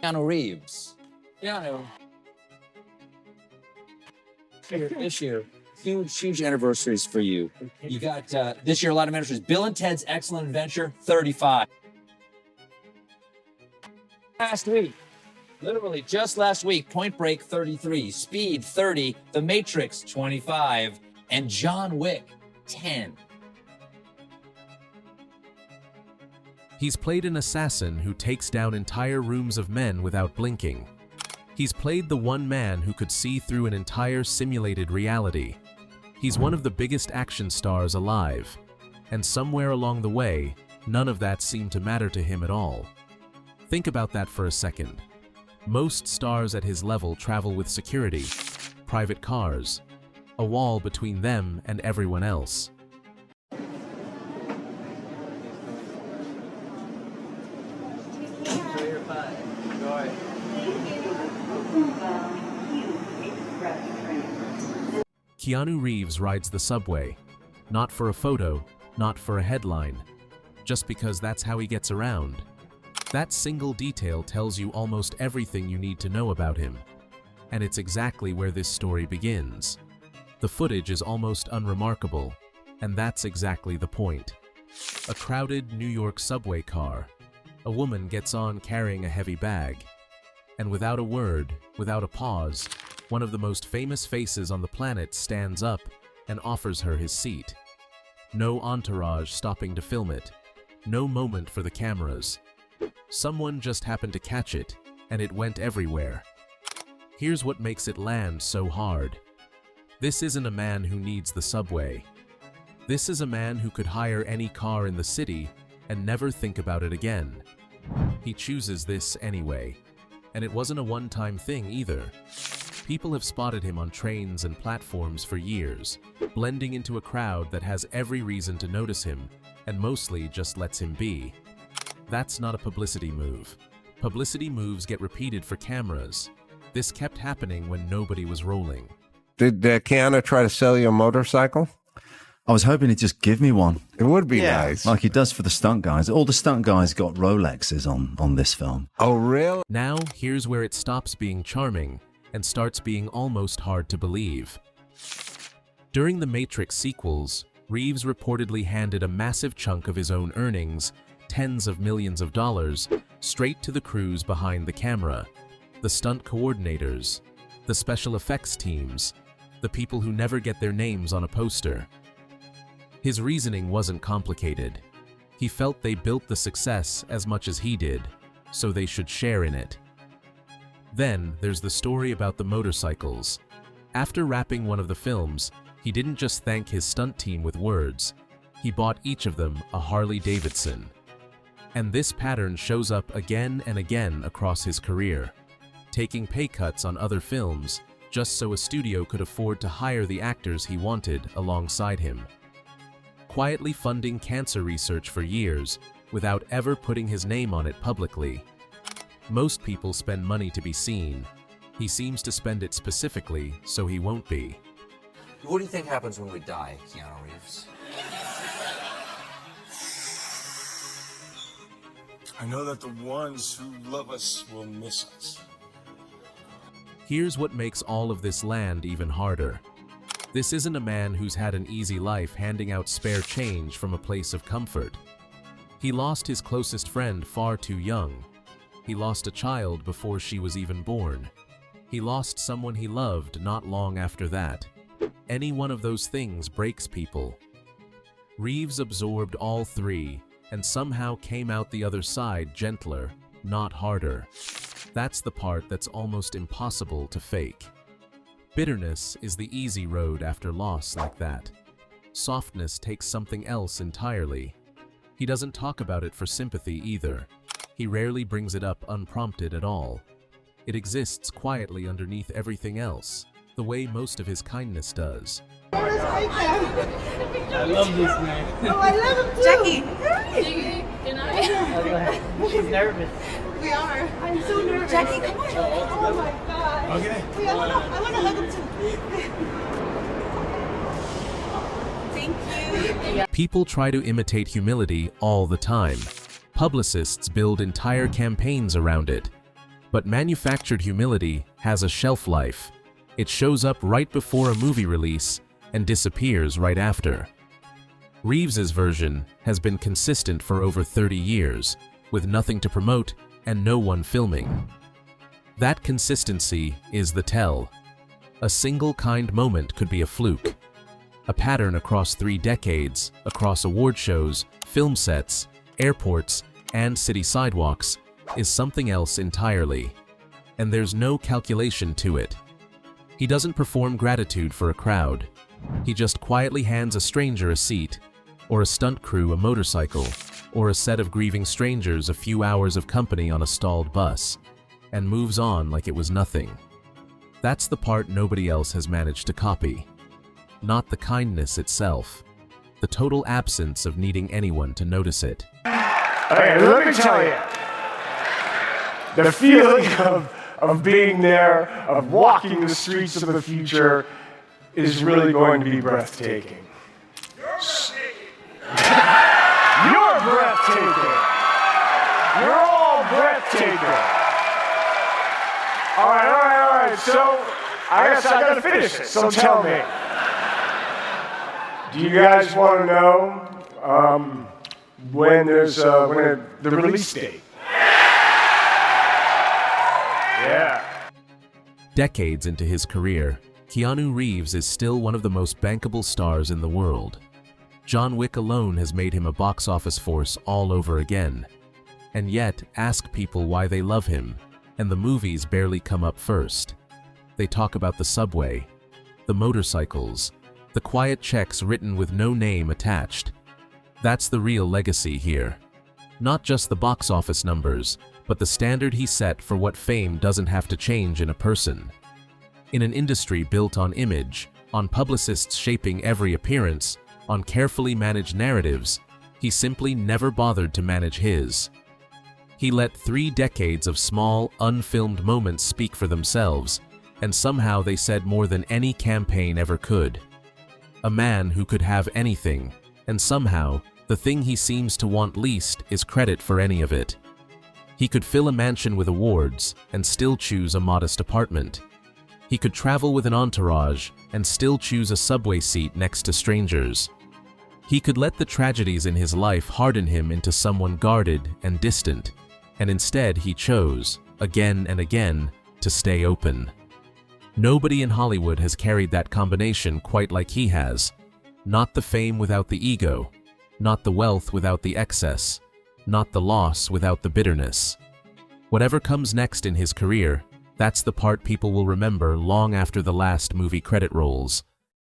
Keanu Reeves. Keanu. This year, huge anniversaries for you. You got this year a lot of anniversaries. Bill and Ted's Excellent Adventure, 35. Last week, literally just last week, Point Break, 33, Speed, 30, The Matrix, 25, and John Wick, 10. He's played an assassin who takes down entire rooms of men without blinking. He's played the one man who could see through an entire simulated reality. He's one of the biggest action stars alive. And somewhere along the way, none of that seemed to matter to him at all. Think about that for a second. Most stars at his level travel with security, private cars, a wall between them and everyone else. Keanu Reeves rides the subway, not for a photo, not for a headline, just because that's how he gets around. That single detail tells you almost everything you need to know about him, and it's exactly where this story begins. The footage is almost unremarkable, and that's exactly the point. A crowded New York subway car. A woman gets on carrying a heavy bag, and without a word, without a pause, one of the most famous faces on the planet stands up and offers her his seat. No entourage stopping to film it. No moment for the cameras. Someone just happened to catch it, and it went everywhere. Here's what makes it land so hard. This isn't a man who needs the subway. This is a man who could hire any car in the city and never think about it again. He chooses this anyway. And it wasn't a one-time thing either. People have spotted him on trains and platforms for years, blending into a crowd that has every reason to notice him, and mostly just lets him be. That's not a publicity move. Publicity moves get repeated for cameras. This kept happening when nobody was rolling. Did Keanu try to sell you a motorcycle? I was hoping he'd just give me one. It would be nice. Like he does for the stunt guys. All the stunt guys got Rolexes on this film. Oh, really? Now, here's where it stops being charming and starts being almost hard to believe. During the Matrix sequels, Reeves reportedly handed a massive chunk of his own earnings, tens of millions of dollars, straight to the crews behind the camera, the stunt coordinators, the special effects teams, the people who never get their names on a poster. His reasoning wasn't complicated. He felt they built the success as much as he did, so they should share in it. Then there's the story about the motorcycles. After wrapping one of the films, he didn't just thank his stunt team with words. He bought each of them a Harley Davidson. And this pattern shows up again and again across his career, taking pay cuts on other films just so a studio could afford to hire the actors he wanted alongside him. Quietly funding cancer research for years without ever putting his name on it publicly. Most people spend money to be seen. He seems to spend it specifically so he won't be. What do you think happens when we die, Keanu Reeves? I know that the ones who love us will miss us. Here's what makes all of this land even harder. This isn't a man who's had an easy life handing out spare change from a place of comfort. He lost his closest friend far too young. He lost a child before she was even born. He lost someone he loved not long after that. Any one of those things breaks people. Reeves absorbed all three and somehow came out the other side gentler, not harder. That's the part that's almost impossible to fake. Bitterness is the easy road after loss like that. Softness takes something else entirely. He doesn't talk about it for sympathy either. He rarely brings it up unprompted at all. It exists quietly underneath everything else, the way most of his kindness does. I love this man. Oh, I love him too. Jackie, can I? She's nervous. We are. I'm so nervous. Jackie, come on. Oh my God. Okay. Wait, I want to hug him too. Thank you. People try to imitate humility all the time. Publicists build entire campaigns around it. But manufactured humility has a shelf life. It shows up right before a movie release and disappears right after. Reeves's version has been consistent for over 30 years, with nothing to promote and no one filming. That consistency is the tell. A single kind moment could be a fluke. A pattern across 3 decades, across award shows, film sets, airports, and city sidewalks, is something else entirely. And there's no calculation to it. He doesn't perform gratitude for a crowd. He just quietly hands a stranger a seat, or a stunt crew a motorcycle, or a set of grieving strangers a few hours of company on a stalled bus, and moves on like it was nothing. That's the part nobody else has managed to copy. Not the kindness itself, the total absence of needing anyone to notice it. Okay, let me tell you, the feeling of being there, of walking the streets of the future, is really going to be breathtaking. You're breathtaking. You're all breathtaking. All right. So I guess I gotta finish it. So tell me, do you guys want to know when there's the release date? Yeah. Decades into his career, Keanu Reeves is still one of the most bankable stars in the world. John Wick alone has made him a box office force all over again. And yet, ask people why they love him, and the movies barely come up first. They talk about the subway, the motorcycles, the quiet checks written with no name attached. That's the real legacy here. Not just the box office numbers, but the standard he set for what fame doesn't have to change in a person. In an industry built on image, on publicists shaping every appearance, on carefully managed narratives, he simply never bothered to manage his. He let 3 decades of small, unfilmed moments speak for themselves, and somehow they said more than any campaign ever could. A man who could have anything, and somehow, the thing he seems to want least is credit for any of it. He could fill a mansion with awards and still choose a modest apartment. He could travel with an entourage and still choose a subway seat next to strangers. He could let the tragedies in his life harden him into someone guarded and distant, and instead he chose, again and again, to stay open. Nobody in Hollywood has carried that combination quite like he has. Not the fame without the ego, not the wealth without the excess, not the loss without the bitterness. Whatever comes next in his career, that's the part people will remember long after the last movie credit rolls.